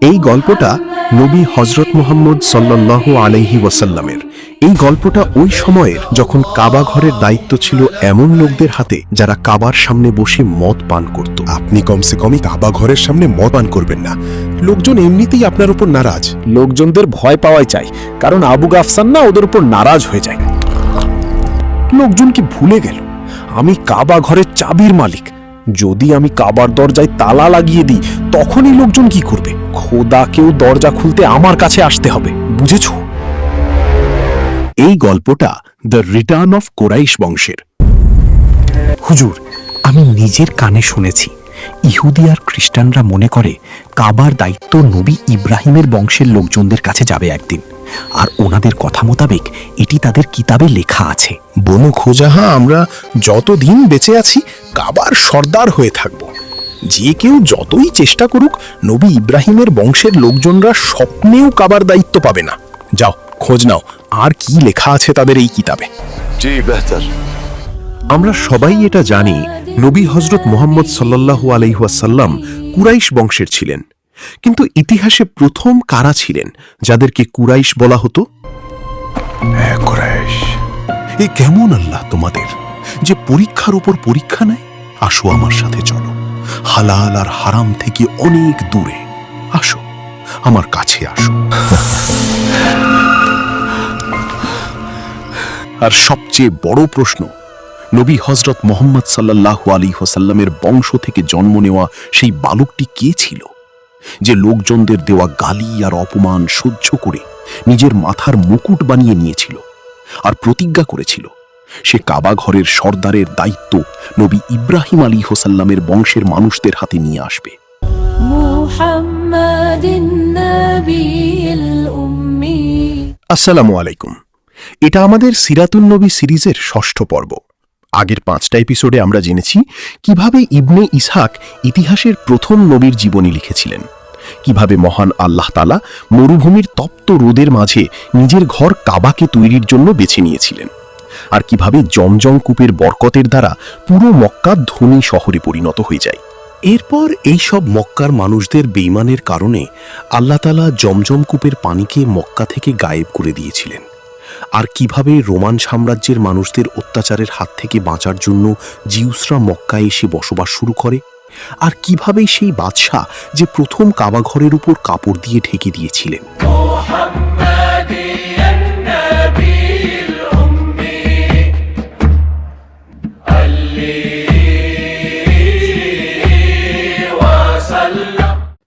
এই গল্পটা নবী হযরত মুহাম্মদ সাল্লাল্লাহু আলাইহি ওয়াসাল্লামের। এই গল্পটা ওই সময়ের যখন কাবা ঘরের দায়িত্ব ছিল এমন লোকদের হাতে যারা কাবার সামনে বসে মদ পান করত। আপনি কমসে কমই কাবা ঘরের সামনে মদ পান করবেন না। লোকজন এমনিতেই আপনার উপর নারাজ। লোকজনদের ভয় পাওয়াই চাই, কারণ আবু গাফসান না ওদের উপর নারাজ হয়ে যায়। লোকজন কি ভুলে গেল আমি কাবা ঘরের চাবির মালিক? যদি আমি কাবার দরজায় তালা লাগিয়ে দিই তখনই লোকজন কি করবে? খোদাকেও দরজা খুলতে আমার কাছে আসতে হবে, বুঝেছো? এই গল্পটা দ্য রিটার্ন অফ কুরাইশ বংশের। হুজুর, আমি নিজের কানে শুনেছি ইহুদি আর খ্রিস্টানরা মনে করে কাবার দায়িত্ব নবী ইব্রাহিমের বংশের লোকজনদের কাছে যাবে একদিন, আর ওনাদের কথা মোতাবেক এটি তাদের কিতাবে লেখা আছে। বনু খোজাহা আমরা যতদিন বেঁচে আছি কাবার সর্দার হয়ে থাকব। যে কেউ যতই চেষ্টা করুক নবী ইব্রাহিমের বংশের লোকজনরা স্বপ্নেও কাবার দায়িত্ব পাবে না। যাও খোঁজ নাও আর কি লেখা আছে তাদের এই কিতাবে। জি বেহতর। আমরা সবাই এটা জানি, নবী হযরত মুহাম্মদ সাল্লাল্লাহু আলাইহি ওয়াসাল্লাম কুরাইশ বংশের ছিলেন। কিন্তু ইতিহাসে প্রথম কারা ছিলেন যাদেরকে কুরাইশ বলা হতো? কুরাইশ। এ কেমন আল্লাহ তোমাদের, যে পরীক্ষার উপর পরীক্ষা নেয়? আসো আমার সাথে, চলো হালাল আর হারাম থেকে অনেক দূরে আসো, আমার কাছে আসো। আর সবচেয়ে বড় প্রশ্ন, নবী হযরত মুহাম্মদ সাল্লাল্লাহু আলাইহি ওয়াসাল্লামের বংশ থেকে জন্ম নেওয়া সেই বালকটি কে ছিল, যে লোকজনদের দেওয়া গালি আর অপমান সহ্য করে নিজের মাথার মুকুট বানিয়ে নিয়েছিল আর প্রতিজ্ঞা করেছিল সে কাবা ঘরের সর্দারের দায়িত্ব নবী ইব্রাহিম আলাইহিস সালামের বংশের মানুষদের হাতে নিয়ে আসবে। আসসালামু আলাইকুম। এটা আমাদের সিরাতুন নবী সিরিজের ষষ্ঠ পর্ব। আগের 5টা এপিসোডে আমরা জেনেছি কিভাবে ইবনে ইসহাক ইতিহাসের প্রথম নবীর জীবনী লিখেছিলেন, কিভাবে মহান আল্লাহ তাআলা মরুভূমির তপ্ত রোদের মাঝে নিজের ঘর কাবাকে তৈরির জন্য বেছে নিয়েছিলেন, আর কিভাবে জমজম কূপের বরকতের দ্বারা পুরো মক্কা ধনী শহরে পরিণত হয়ে যায়। এরপর এই সব মক্কার মানুষদের বেঈমানের কারণে আল্লাহ তাআলা জমজম কূপের পানিকে মক্কা থেকে গায়েব করে দিয়েছিলেন, আর কিভাবে রোমান সাম্রাজ্যের মানুষদের অত্যাচারের হাত থেকে বাঁচার জন্য জিউসরা মক্কায় এসে বসবাস শুরু করে, আর কিভাবে সেই বাদশাহ যে প্রথম কাবা ঘরের উপর কাপড় দিয়ে ঢেকে দিয়েছিলেন।